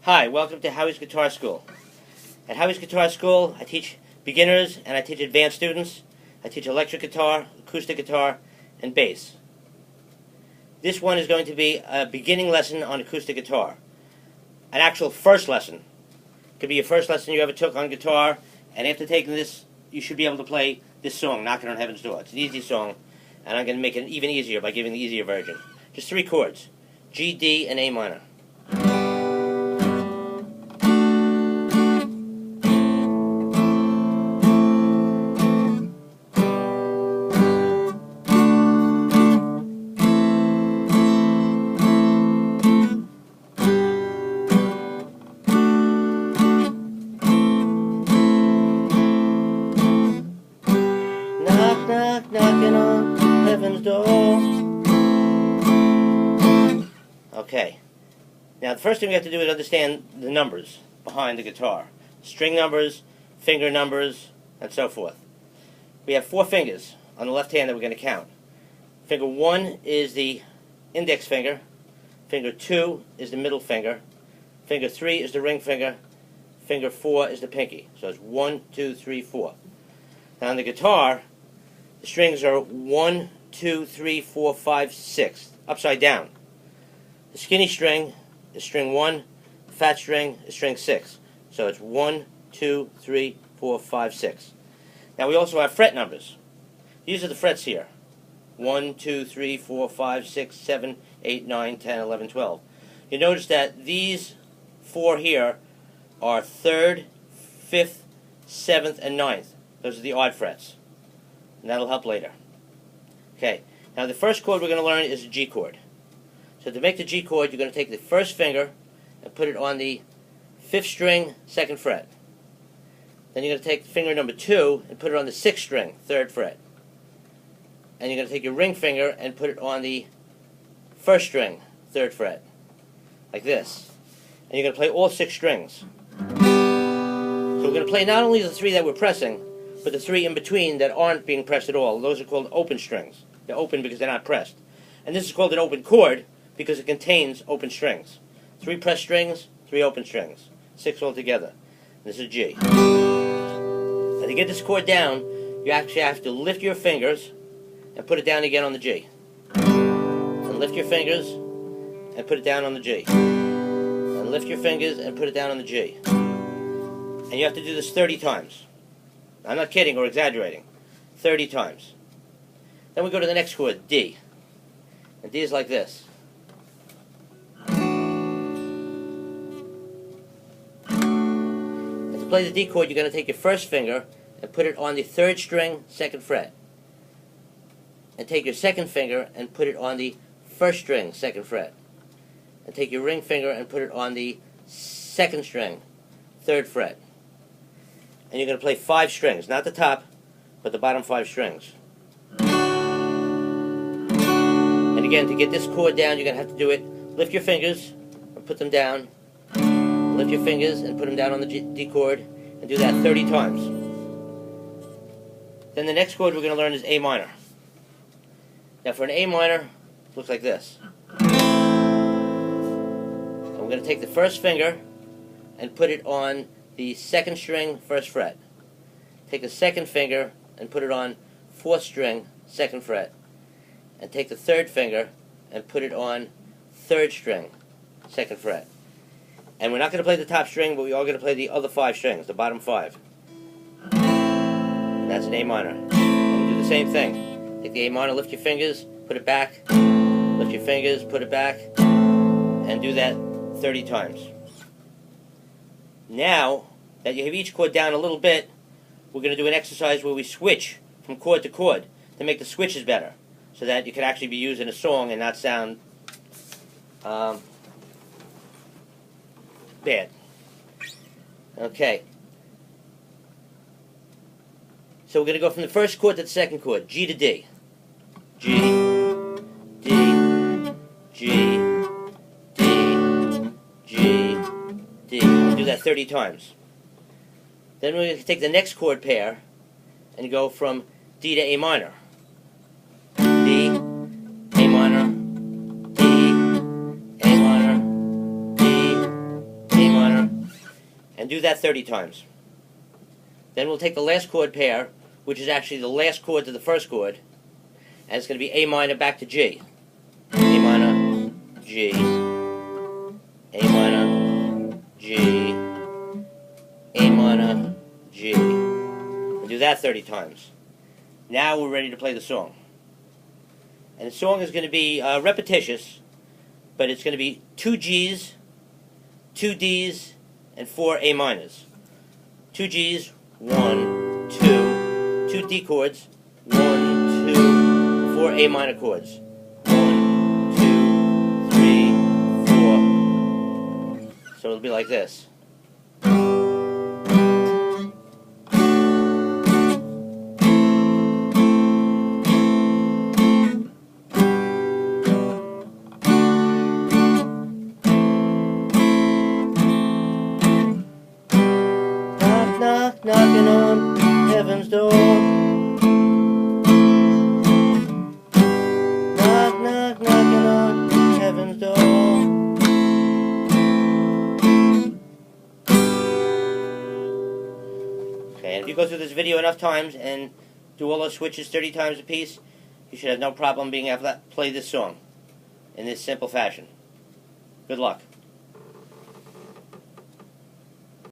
Hi, welcome to Howie's Guitar School. At Howie's Guitar School, I teach beginners and I teach advanced students. I teach electric guitar, acoustic guitar, and bass. This one is going to be a beginning lesson on acoustic guitar. An actual first lesson. It could be your first lesson you ever took on guitar, and after taking this, you should be able to play this song, Knockin' on Heaven's Door. It's an easy song, and I'm going to make it even easier by giving the easier version. Just 3 chords, G, D, and A minor. Knock, knock, knocking on heaven's door. Okay. Now, the first thing we have to do is understand the numbers behind the guitar. String numbers, finger numbers, and so forth. We have 4 fingers on the left hand that we're going to count. Finger 1 is the index finger. Finger 2 is the middle finger. Finger 3 is the ring finger. Finger 4 is the pinky. So it's 1, 2, 3, 4. Now, on the guitar, the strings are 1, 2, 3, 4, 5, 6, upside down. The skinny string is string 1, the fat string is string 6. So it's 1, 2, 3, 4, 5, 6. Now we also have fret numbers. These are the frets here. 1, 2, 3, 4, 5, 6, 7, 8, 9, 10, 11, 12. You notice that these 4 here are 3rd, 5th, 7th, and 9th. Those are the odd frets. And that'll help later. Okay, now the first chord we're going to learn is a G chord. So to make the G chord, you're going to take the first finger and put it on the 5th string, 2nd fret. Then you're going to take finger number 2 and put it on the 6th string, 3rd fret. And you're going to take your ring finger and put it on the 1st string, 3rd fret. Like this. And you're going to play all 6 strings. So we're going to play not only the 3 that we're pressing, but the 3 in between that aren't being pressed at all. Those are called open strings. They're open because they're not pressed. And this is called an open chord because it contains open strings. 3 pressed strings, 3 open strings. 6 altogether. This is G. Now to get this chord down, you actually have to lift your fingers and put it down again on the G. And lift your fingers and put it down on the G. And lift your fingers and put it down on the G. And you have to do this 30 times. I'm not kidding or exaggerating. 30 times. Then we go to the next chord, D. And D is like this. And to play the D chord, you're going to take your first finger and put it on the 3rd string, 2nd fret. And take your second finger and put it on the 1st string, 2nd fret. And take your ring finger and put it on the 2nd string, 3rd fret. And you're going to play 5 strings, not the top, but the bottom 5 strings. And again, to get this chord down, you're going to have to do it, lift your fingers and put them down, lift your fingers and put them down on the D chord, and do that 30 times. Then the next chord we're going to learn is A minor. Now for an A minor, it looks like this. And we're going to take the first finger and put it on the 2nd string, 1st fret. Take the second finger and put it on 4th string, 2nd fret. And take the 3rd finger and put it on 3rd string, 2nd fret. And we're not going to play the top string, but we are going to play the other 5 strings, the bottom 5. And that's an A minor. And do the same thing. Take the A minor, lift your fingers, put it back, lift your fingers, put it back, and do that 30 times. Now that you have each chord down a little bit, we're going to do an exercise where we switch from chord to chord to make the switches better, so that you can actually be used in a song and not sound bad. Okay. So we're going to go from the first chord to the second chord, G to D. G, D, G, D, G, D. We'll do that 30 times. Then we're going to take the next chord pair and go from D to A minor. D, A minor, D, A minor, D, A minor. do that 30 times. Then we'll take the last chord pair, which is actually the last chord to the first chord, and it's going to be A minor back to G. A minor, G, A minor, G, A minor, G. We'll do that 30 times. Now we're ready to play the song. And the song is going to be repetitious, but it's going to be 2 Gs, 2 Ds, and 4 A minors. 2 Gs, 1, 2, 2 D chords, 1, 2, 4 A minor chords. 1, 2, 3, 4. So it'll be like this. Knock, knocking on heaven's door. Knock, knock, knocking on heaven's door. Okay, and if you go through this video enough times and do all those switches 30 times a piece, you should have no problem being able to play this song in this simple fashion. Good luck.